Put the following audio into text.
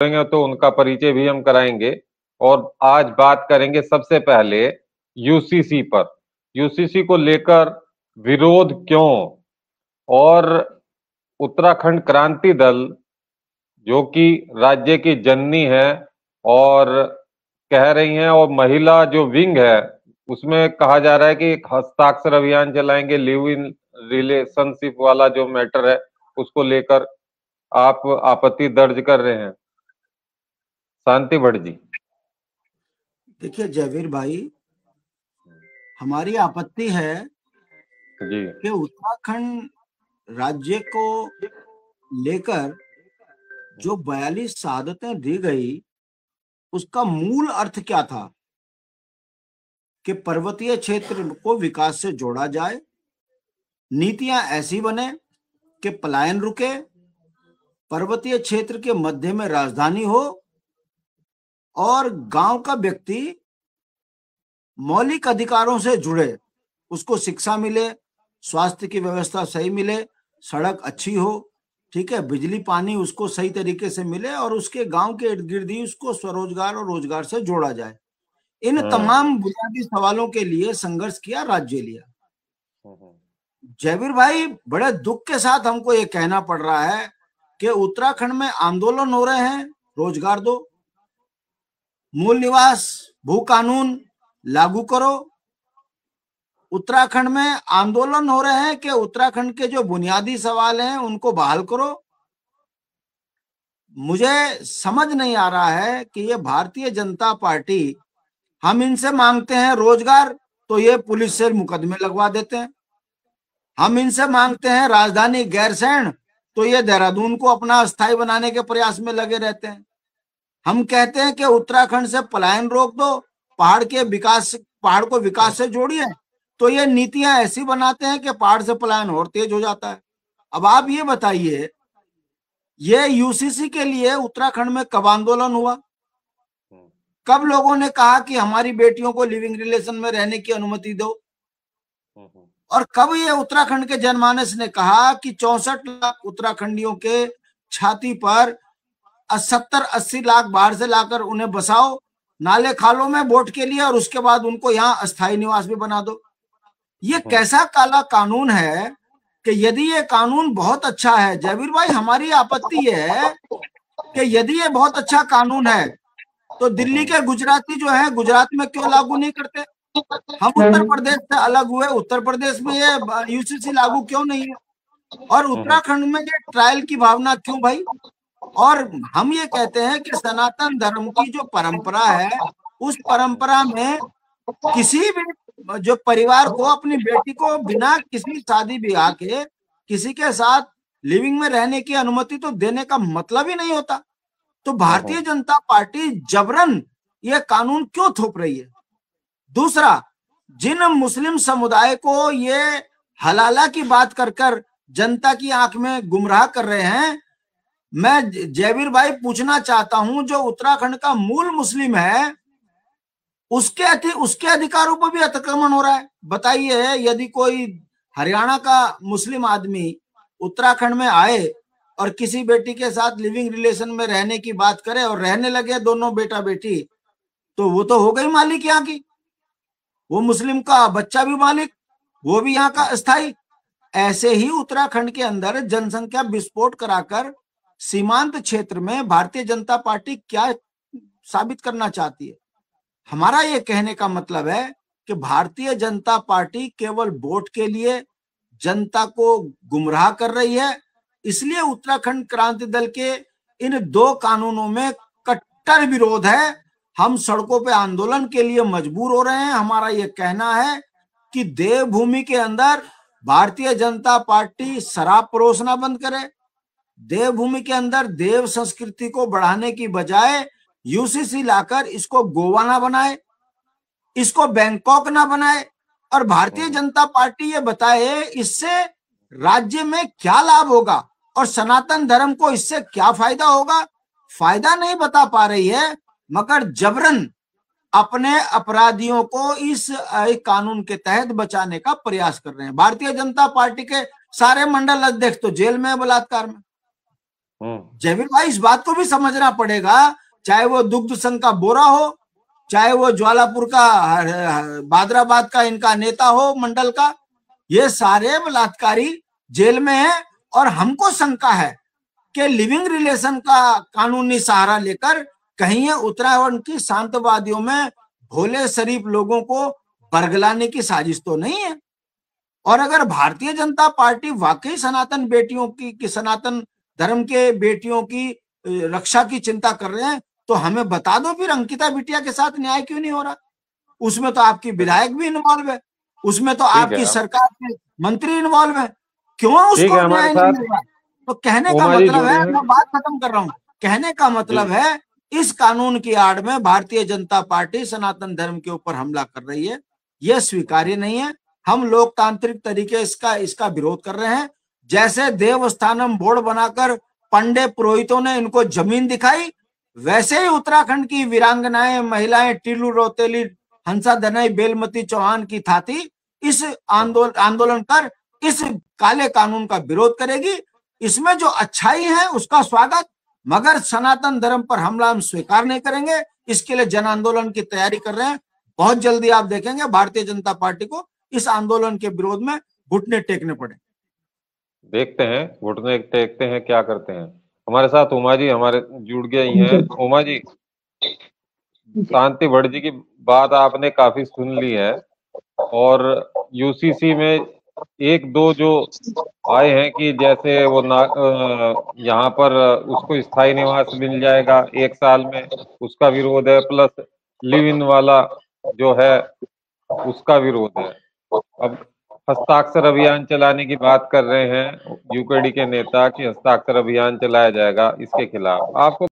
करेंगे तो उनका परिचय भी हम कराएंगे। और आज बात करेंगे सबसे पहले यूसीसी पर। यूसीसी को लेकर विरोध क्यों, और उत्तराखंड क्रांति दल जो कि राज्य की जननी है और कह रही हैं, और महिला जो विंग है उसमें कहा जा रहा है कि एक हस्ताक्षर अभियान चलाएंगे, लिव इन रिलेशनशिप वाला जो मैटर है उसको लेकर आप आपत्ति दर्ज कर रहे हैं, शांति भट्ट जी। देखिए जयवीर भाई, हमारी आपत्ति है जी कि उत्तराखंड राज्य को लेकर जो 42 शहादतें दी गई, उसका मूल अर्थ क्या था कि पर्वतीय क्षेत्र को विकास से जोड़ा जाए, नीतियां ऐसी बने कि पलायन रुके, पर्वतीय क्षेत्र के मध्य में राजधानी हो और गांव का व्यक्ति मौलिक अधिकारों से जुड़े, उसको शिक्षा मिले, स्वास्थ्य की व्यवस्था सही मिले, सड़क अच्छी हो, ठीक है, बिजली पानी उसको सही तरीके से मिले और उसके गांव के इर्द गिर्द ही उसको स्वरोजगार और रोजगार से जोड़ा जाए। इन तमाम बुनियादी सवालों के लिए संघर्ष किया, राज्य लिया। जयवीर भाई, बड़े दुख के साथ हमको ये कहना पड़ रहा है कि उत्तराखंड में आंदोलन हो रहे हैं, रोजगार दो, मूल निवास भू कानून लागू करो। उत्तराखंड में आंदोलन हो रहे हैं कि उत्तराखंड के जो बुनियादी सवाल हैं उनको बहाल करो। मुझे समझ नहीं आ रहा है कि ये भारतीय जनता पार्टी, हम इनसे मांगते हैं रोजगार तो ये पुलिस से मुकदमे लगवा देते हैं, हम इनसे मांगते हैं राजधानी गैरसैंण तो ये देहरादून को अपना अस्थायी बनाने के प्रयास में लगे रहते हैं। हम कहते हैं कि उत्तराखंड से पलायन रोक दो, पहाड़ को विकास से जोड़िए, तो ये नीतियां ऐसी बनाते हैं कि पहाड़ से पलायन और तेज हो जाता है। अब आप ये बताइए, ये यूसीसी के लिए उत्तराखंड में कब आंदोलन हुआ? कब लोगों ने कहा कि हमारी बेटियों को लिविंग रिलेशन में रहने की अनुमति दो? और कब ये उत्तराखंड के जनमानस ने कहा कि 64 लाख उत्तराखंडियों के छाती पर 70-80 लाख बाहर से लाकर उन्हें बसाओ नाले खालों में वोट के लिए, और उसके बाद उनको यहाँ अस्थायी निवास भी बना दो? ये कैसा काला कानून है कि यदि ये कानून बहुत अच्छा है, जयवीर भाई हमारी आपत्ति ये है कि यदि ये बहुत अच्छा कानून है तो दिल्ली के गुजराती जो है गुजरात में क्यों लागू नहीं करते? हम उत्तर प्रदेश से अलग हुए, उत्तर प्रदेश में ये यूसीसी लागू क्यों नहीं है? और उत्तराखंड में ये ट्रायल की भावना क्यों भाई? और हम ये कहते हैं कि सनातन धर्म की जो परंपरा है, उस परंपरा में किसी भी जो परिवार को अपनी बेटी को बिना किसी शादी ब्याह के किसी के साथ लिविंग में रहने की अनुमति तो देने का मतलब ही नहीं होता। तो भारतीय जनता पार्टी जबरन ये कानून क्यों थोप रही है? दूसरा, जिन मुस्लिम समुदाय को ये हलाला की बात कर जनता की आंख में गुमराह कर रहे हैं, मैं जयवीर भाई पूछना चाहता हूं, जो उत्तराखंड का मूल मुस्लिम है उसके अधिकारों पर भी अतिक्रमण हो रहा है। बताइए, यदि कोई हरियाणा का मुस्लिम आदमी उत्तराखंड में आए और किसी बेटी के साथ लिविंग रिलेशन में रहने की बात करे और रहने लगे दोनों बेटा बेटी, तो वो तो हो गई मालिक यहाँ की, वो मुस्लिम का बच्चा भी मालिक, वो भी यहाँ का अस्थाई। ऐसे ही उत्तराखंड के अंदर जनसंख्या विस्फोट कराकर सीमांत क्षेत्र में भारतीय जनता पार्टी क्या साबित करना चाहती है? हमारा ये कहने का मतलब है कि भारतीय जनता पार्टी केवल वोट के लिए जनता को गुमराह कर रही है। इसलिए उत्तराखंड क्रांति दल के इन दो कानूनों में कट्टर विरोध है। हम सड़कों पे आंदोलन के लिए मजबूर हो रहे हैं। हमारा ये कहना है कि देवभूमि के अंदर भारतीय जनता पार्टी शराब परोसना बंद करे, देवभूमि के अंदर देव संस्कृति को बढ़ाने की बजाय यूसीसी लाकर इसको गोवा ना बनाए, इसको बैंकॉक ना बनाए, और भारतीय जनता पार्टी ये बताए इससे राज्य में क्या लाभ होगा और सनातन धर्म को इससे क्या फायदा होगा। फायदा नहीं बता पा रही है, मगर जबरन अपने अपराधियों को इस कानून के तहत बचाने का प्रयास कर रहे हैं। भारतीय जनता पार्टी के सारे मंडल अध्यक्ष तो जेल में है बलात्कार में। जयवीर भाई, इस बात को भी समझना पड़ेगा, चाहे वो दुग्ध संघ का बोरा हो, चाहे वो ज्वालापुर का बादराबाद का इनका नेता हो मंडल का, ये सारे बलात्कारी जेल में हैं। और हमको शंका है कि लिविंग रिलेशन का कानूनी सहारा लेकर कहीं ये उत्तराखंड की शांतवादियों में भोले शरीफ लोगों को बरगलाने की साजिश तो नहीं है। और अगर भारतीय जनता पार्टी वाकई सनातन बेटियों की सनातन धर्म के बेटियों की रक्षा की चिंता कर रहे हैं, तो हमें बता दो फिर अंकिता बिटिया के साथ न्याय क्यों नहीं हो रहा? उसमें तो आपकी विधायक भी इन्वॉल्व है, उसमें तो आपकी सरकार के मंत्री इन्वॉल्व है, क्यों उसको न्याय नहीं मिल रहा? तो कहने का मतलब है, मैं बात खत्म कर रहा हूं, कहने का मतलब है इस कानून की आड़ में भारतीय जनता पार्टी सनातन धर्म के ऊपर हमला कर रही है। यह स्वीकार्य नहीं है। हम लोकतांत्रिक तरीके इसका विरोध कर रहे हैं। जैसे देवस्थानम बोर्ड बनाकर पंडे पुरोहितों ने इनको जमीन दिखाई, वैसे ही उत्तराखंड की वीरांगनाएं महिलाएं टीलू रौतेली हंसा दनई बेलमती चौहान की थाती इस आंदोलन कर इस काले कानून का विरोध करेगी। इसमें जो अच्छाई है उसका स्वागत, मगर सनातन धर्म पर हमला हम स्वीकार नहीं करेंगे। इसके लिए जन आंदोलन की तैयारी कर रहे हैं। बहुत जल्दी आप देखेंगे भारतीय जनता पार्टी को इस आंदोलन के विरोध में घुटने टेकने पड़े। देखते हैं घुटने टेकते हैं क्या करते हैं। हमारे साथ उमा जी हमारे जुड़ गए ही हैं। उमा जी, शांति भट्ट जी की बात आपने काफी सुन ली है, और यूसीसी में एक दो जो आए हैं कि जैसे वो यहाँ पर उसको स्थायी निवास मिल जाएगा 1 साल में, उसका विरोध है, प्लस लिव इन वाला जो है उसका विरोध है। अब हस्ताक्षर अभियान चलाने की बात कर रहे हैं यूकेडी के नेता कि हस्ताक्षर अभियान चलाया जाएगा इसके खिलाफ। आपको